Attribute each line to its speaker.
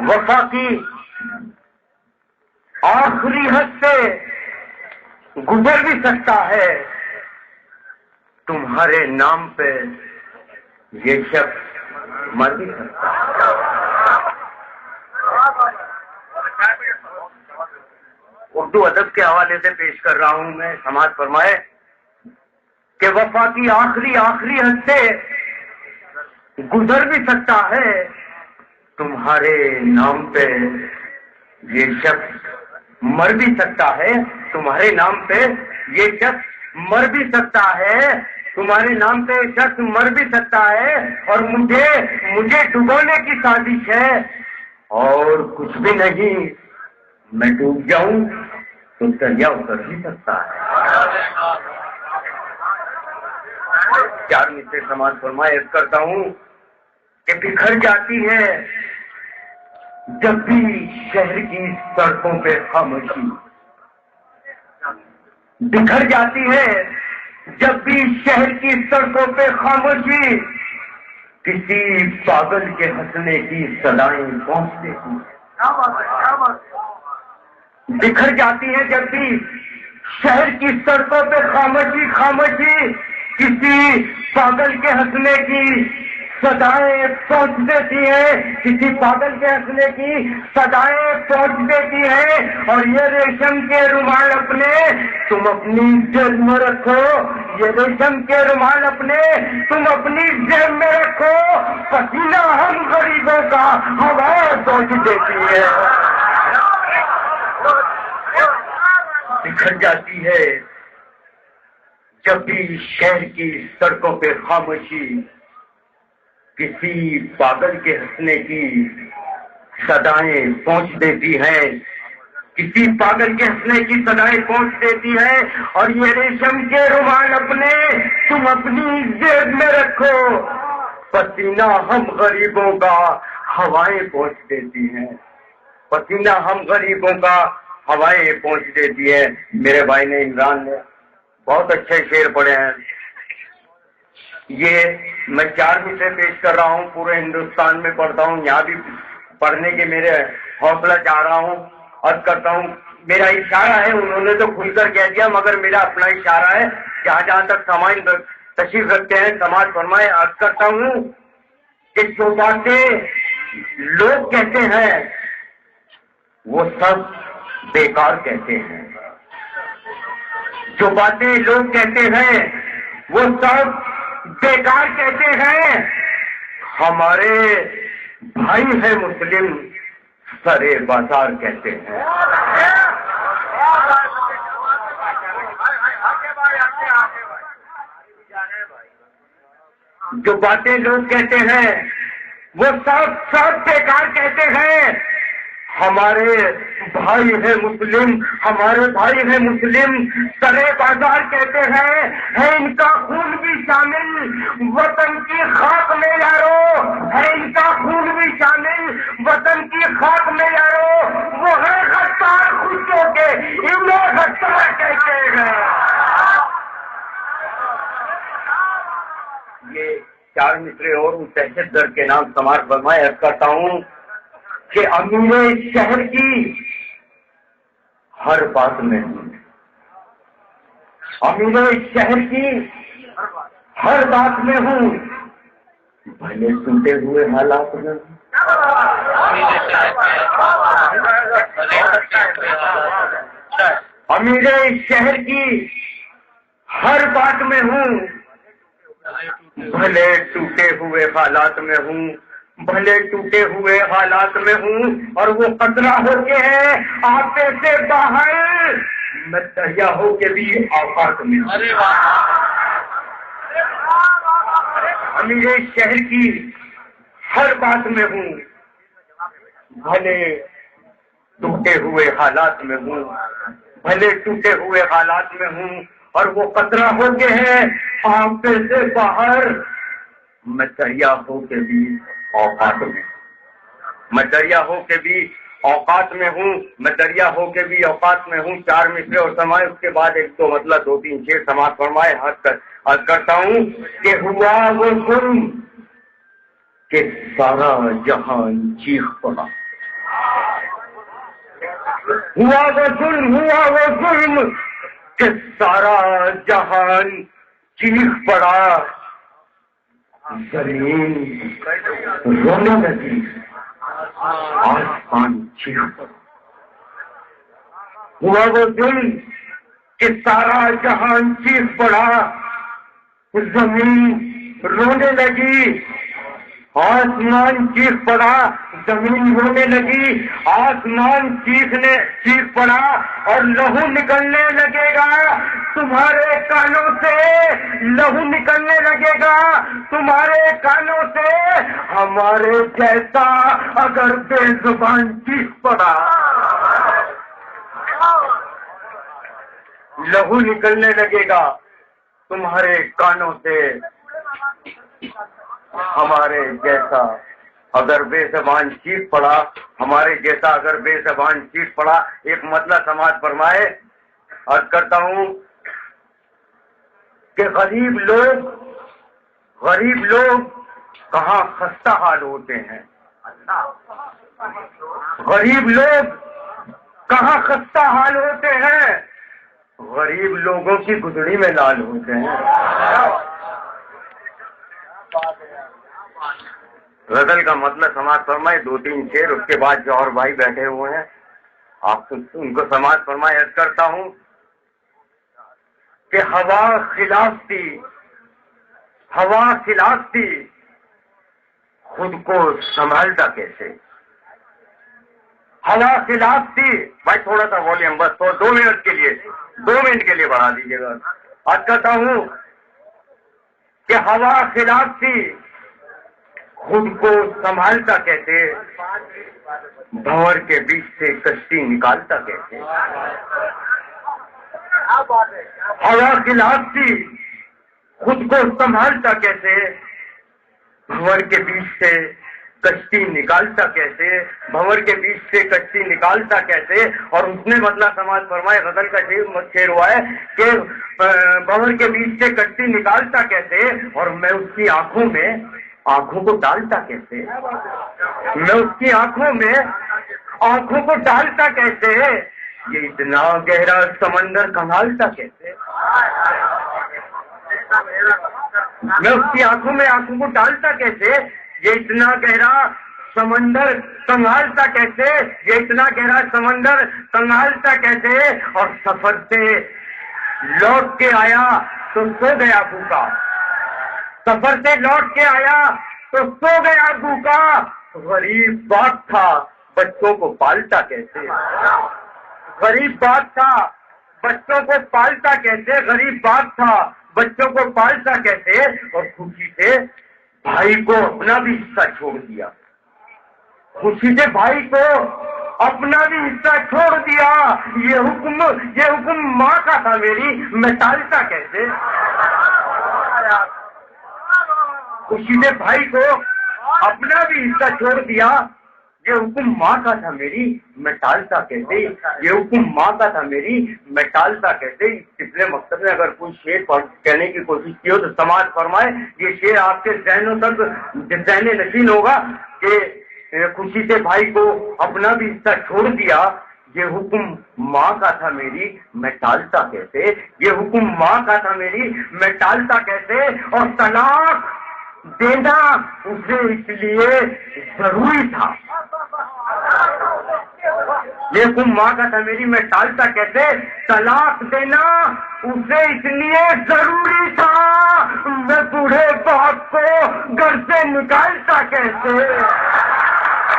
Speaker 1: وفا کی آخری حد سے گزر بھی سکتا ہے، تمہارے نام پہ یہ شخص مر بھی سکتا ہے۔ اردو ادب کے حوالے سے پیش کر رہا ہوں میں، سماعت فرمائے کہ وفا کی آخری حد سے گزر بھی سکتا ہے، تمہارے نام پہ یہ شخص مر بھی سکتا ہے، تمہارے نام پہ یہ شخص مر بھی سکتا ہے، تمہارے نام پہ یہ شخص مر بھی سکتا ہے، اور مجھے ڈبونے کی سازش ہے، اور کچھ بھی نہیں، میں ڈوب جاؤں تو دریا اتر بھی سکتا ہے۔ چار مصرے سماعت فرمائے عرض کرتا ہوں کہ بکھر جاتی ہے جب بھی شہر کی سڑکوں پہ خاموشی، بکھر جاتی ہے جب بھی شہر کی سڑکوں پہ خاموشی، کسی پاگل کے ہنسنے کی صدائیں پہنچ دیتی ہیں۔ بکھر جاتی ہے جب بھی شہر کی سڑکوں پہ خاموشی، کسی پاگل کے ہنسنے کی صدائیں پہنچ دیتی ہیں، کسی پاگل کے ہنسنے کی صدائیں پہنچ دیتی ہیں، اور یہ ریشم کے رومال اپنے تم اپنی جیب میں رکھو، یہ ریشم کے رومال اپنے تم اپنی جیب میں رکھو، پسینہ ہم غریبوں کا ہوا پہنچ دیتی ہے۔ بکھر جاتی ہے جب بھی شہر کی سڑکوں پہ خاموشی، کسی پاگل کے ہنسنے کی صدائیں پہنچ دیتی ہیں، کسی پاگل کے ہنسنے کی صدائیں پہنچ دیتی ہیں، اور یہ ریشم کے رومال اپنے تم اپنی جیب میں رکھو، پسینہ ہم غریبوں کا ہوائیں پہنچ دیتی ہیں، پسینہ ہم غریبوں کا ہوائیں پہنچ دیتی ہے۔ میرے بھائی نے عمران نے بہت اچھے شعر پڑھے ہیں، یہ میں 4 مصرے پیش کر رہا ہوں، پورے ہندوستان میں پڑھتا ہوں، یہاں بھی پڑھنے کے میرے حوصلہ چاہ رہا ہوں، عرض کرتا ہوں میرا اشارہ ہے، انہوں نے تو کھل کر کہہ دیا مگر میرا اپنا اشارہ ہے، جہاں تک سامعین تشریف رکھتے ہیں سماعت فرمائے۔ عرض کرتا ہوں کہ جو باتیں لوگ کہتے ہیں وہ سب بیکار کہتے ہیں، جو باتیں لوگ کہتے ہیں وہ سب بیکار کہتے ہیں، ہمارے بھائی ہیں مسلم سرے بازار کہتے ہیں۔ جو باتیں لوگ کہتے ہیں وہ سب بیکار کہتے ہیں، ہمارے بھائی ہیں مسلم، ہمارے بھائی ہیں مسلم سرے بازار کہتے ہیں، ہے ان کا خون بھی شامل وطن کی خاک میں یارو، ہے ان کا خون بھی شامل وطن کی خاک میں یارو، وہ ہے غدار خوشوں کے انہیں غدار کہتے ہیں۔ یہ 4 مصرے اور اس دہشت گرد کے نام سماعت فرمائے۔ عرض کرتا ہوں کہ امیر شہر کی ہر بات میں ہوں، امیر شہر کی ہر بات میں ہوں، بھلے ٹوٹے ہوئے حالات میں ہوں، امیر شہر کی ہر بات میں ہوں، بھلے ٹوٹے ہوئے حالات میں ہوں، بھلے ٹوٹے ہوئے حالات میں ہوں، اور وہ قطرہ ہو کے ہے آپے سے باہر، میں دریا ہو کے بھی اوقات میں ہوں۔ امیر شہر کی ہر بات میں ہوں، بھلے ٹوٹے ہوئے حالات میں ہوں، بھلے ٹوٹے ہوئے حالات میں ہوں، اور وہ قطرہ ہو کے ہے آپے سے باہر، میں دریا ہو کے بھی اوقات میں، میں دریا ہو کے بھی اوقات میں ہوں، میں دریا ہو کے بھی اوقات میں ہوں۔ 4 مصرے اور سمائے، اس کے بعد ایک تو مطلب 2-3 شعر سماعت فرمائے۔ عرض کرتا ہوں کہ ہوا وہ ظلم کہ سارا جہان چیخ پڑا. ہوا وہ ظلم کہ سارا جہان چیخ پڑا. زمین رونے لگی، آسمان چیخ پڑا. ہوا وہ ظلم کہ سارا جہان چیخ پڑا. زمین رونے لگی، آسمان چیخ پڑا. زمین رونے لگی، آسمان چیخ پڑا. اور لہو نکلنے لگے گا تمہارے کانوں سے، لہو نکلنے لگے گا تمہارے کانوں سے، ہمارے جیسا اگر بے زبان چیخ پڑا. لہو نکلنے لگے گا تمہارے کانوں سے، ہمارے جیسا اگر بے زبان چیخ پڑا، ہمارے جیسا اگر بے زبان چیخ پڑا. ایک مطلب سماعت فرمائے. عرض کرتا ہوں کہ غریب لوگ کہاں خستہ حال ہوتے ہیں. غریب لوگ کہاں خستہ حال ہوتے ہیں، غریب لوگوں کی گدڑی میں لال ہوتے ہیں. غزل کا مطلب سماعت فرمائے. 2-3 شعر، اس کے بعد جو اور بھائی بیٹھے ہوئے ہیں آپ ان کو سماعت فرمائے. عرض کرتا ہوں کہ ہوا خلاف تھی خود کو سنبھالتا کیسے. ہوا خلاف تھی. بھائی تھوڑا سا والیوم بس 2 منٹ کے لیے بڑھا دیجیے گا. عرض کرتا ہوں کہ ہوا خلاف تھی خود کو سنبھالتا کیسے، بھنور کے بیچ سے کشتی نکالتا کیسے. ہوا خلاف تھی خود کو سنبھالتا کیسے، بھنور کے بیچ سے کشتی نکالتا کیسے، بھنور کے بیچ سے کشتی نکالتا کیسے. اور اس نے مطلب سماعت فرمائے. غزل کا شعر ہوا ہے کہ بھنور کے بیچ سے کشتی نکالتا کیسے، اور میں اس کی آنکھوں کو ڈالتا کیسے، میں اس کی آنکھوں کو ڈالتا کیسے، یہ اتنا گہرا سمندر کمالتا کیسے. میں اس کی آنکھوں کو ڈالتا کیسے، یہ اتنا گہرا سمندر کنگالتا کیسے، یہ اتنا گہرا سمندر کنگالتا کیسے. اور سفر سے لوٹ کے آیا تو سو گیا بھوکا، سفر سے لوٹ کے آیا تو سو گیا بھوکا. غریب باپ تھا بچوں کو پالتا کیسے، غریب باپ تھا بچوں کو پالتا کیسے، غریب باپ تھا بچوں کو پالتا کیسے. اور خوشی سے بھائی کو اپنا بھی حصہ چھوڑ دیا، خوشی سے بھائی کو اپنا بھی حصہ چھوڑ دیا. یہ حکم ماں کا تھا میری، میں ٹالتا کیسے. خوشی سے بھائی کو اپنا بھی حصہ چھوڑ دیا. یہ حکم ماں کا تھا میری، میں ٹالتا کیسے، یہ حکم ماں کا تھا میری، میں ٹالتا کیسے. پچھلے مقصد میں اگر کوئی شعر کہنے کی کوشش کی ہو تو سماعت فرمائے. یہ شعر آپ کے ذہنوں تک ذہن نشین ہوگا کہ خوشی سے بھائی کو اپنا بھی حصہ چھوڑ دیا. یہ حکم ماں کا تھا میری، میں ٹالتا کیسے، یہ حکم ماں کا تھا میری، میں ٹالتا کیسے. اور طلاق دینا اسے اس لیے ضروری تھا. یہ حکم ماں کا تھا میری، میں ٹالتا کیسے. طلاق دینا اسے اس لیے ضروری تھا، میں بوڑھے باپ کو گھر سے نکالتا کیسے.